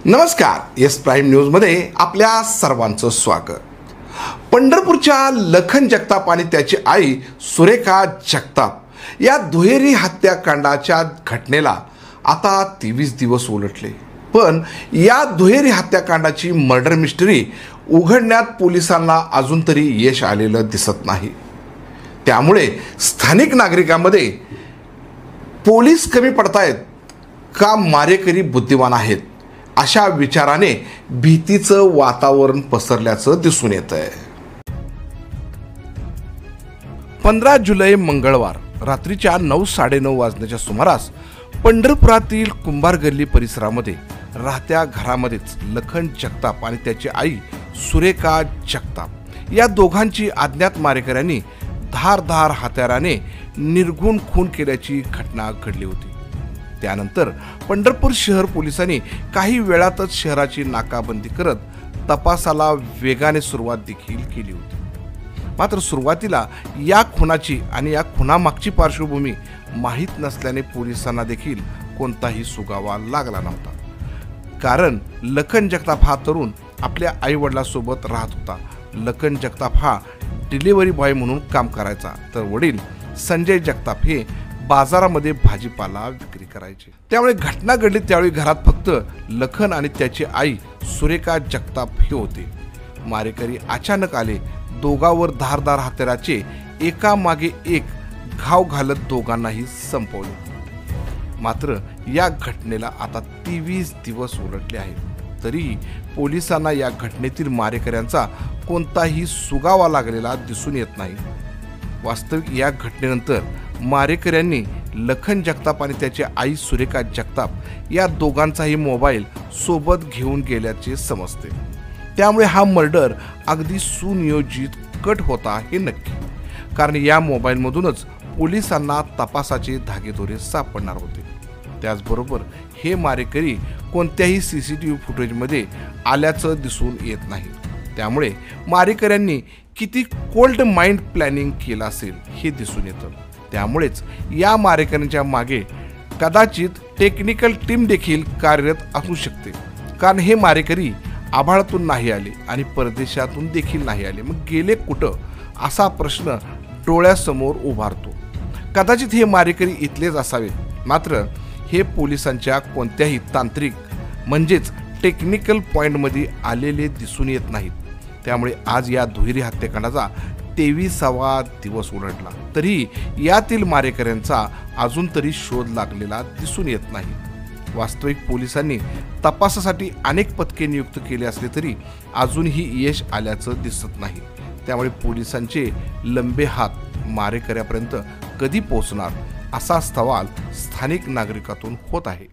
नमस्कार, S prime न्यूजमध्ये आपल्या सर्वांचं स्वागत। पंढरपूरच्या लखन जगताप आणि त्याची आई सुरेखा जगताप या दुहेरी हत्याकांडाच्या घटनेला आता 23 दिवस उलटले, पण या दुहेरी हत्याकांडाची मर्डर मिस्टरी उघडण्यात पोलिसांना अजून तरी यश आलेलं दिसत नाही। त्यामुळे स्थानिक नागरिकांमध्ये पोलीस कमी पडतायत का मारेकरी बुद्धिमान आहेत अशा विचाराने भीतीचं वातावरण पसरल्याचं दिसून येतंय। 15 जुलै मंगळवार रात्रीच्या 9:30 वाजण्याच्या सुमारास पंढरपुरातील कुंभार गल्ली परिसरामध्ये राहत्या घरामध्येच लखन जगताप आणि त्याची आई सुरेखा जगताप या दोघांची अज्ञात मारेकऱ्यांनी धारदार हत्याराने निर्घुण खून केल्याची घटना घडली होती। त्यानंतर पंढरपूर शहर पोलिसांनी काही वेळातच शहराची नाकाबंदी करत तपासाला वेगाने सुरुवात देखील केली होती। मात्र सुरुवातीला या खुनाची आणि या खुनामागची पार्श्वभूमी माहीत नसल्याने पोलिसांना देखील कोणताही सुगावा लागला नव्हता। कारण लखन जगताप हा तरुण आपल्या आई वडिलांसोबत राहत होता। लखन जगताप हा डिलिव्हरी बॉय म्हणून काम करायचा, तर वडील संजय जगताप हे बाजारामध्ये भाजीपाला विक्री करायचे। त्यामुळे घटना घडली त्यावेळी घरात फक्त लखन आणि त्याची आई सुरेखा जगताप हे होते। मारेकरी अचानक आले, दोघांवर धारदार हत्याराचे एकामागे एक घाव घालत दोघांनाही संपवले। मात्र या घटनेला आता 23 दिवस उलटले आहेत, तरीही पोलिसांना या घटनेतील मारेकऱ्यांचा कोणताही सुगावा लागलेला दिसून येत नाही। वास्तविक या घटनेनंतर मारेकऱ्यांनी लखन जगताप आणि त्याची आई सुरेखा जगताप या दोघांचाही मोबाईल सोबत घेऊन गेल्याचे समजते। त्यामुळे हा मर्डर अगदी सुनियोजित कट होता हे नक्की, कारण या मोबाईलमधूनच पोलिसांना तपासाचे धागेदोरे सापडणार होते। त्याचबरोबर हे मारेकरी कोणत्याही सीसीटीव्ही फुटेजमध्ये आल्याचं दिसून येत नाही। त्यामुळे मारेकऱ्यांनी किती कोल्ड माइंड प्लॅनिंग केलं असेल हे दिसून येतं। त्यामुळेच या मारेकऱ्यांच्या मागे कदाचित टेक्निकल टीम देखील कार्यरत असू शकते, कारण हे मारेकरी आभाळातून नाही आले आणि परदेशातून देखील नाही आले, मग गेले कुठं असा प्रश्न डोळ्यासमोर उभारतो। कदाचित हे मारेकरी इथलेच असावेत, मात्र हे पोलिसांच्या कोणत्याही तांत्रिक म्हणजेच टेक्निकल पॉइंटमध्ये आलेले दिसून येत नाहीत। त्यामुळे आज या दुहेरी हत्याकांडाचा 23वा दिवस उलटला, तरी यातील मारेकऱ्यांचा अजून तरी शोध लागलेला दिसून येत नाही। वास्तविक पोलिसांनी तपासासाठी अनेक पथके नियुक्त केले असले तरी अजूनही यश आल्याचं दिसत नाही। त्यामुळे पोलिसांचे लंबे हात मारेकऱ्यापर्यंत कधी पोहोचणार असा सवाल स्थानिक नागरिकातून होत आहे।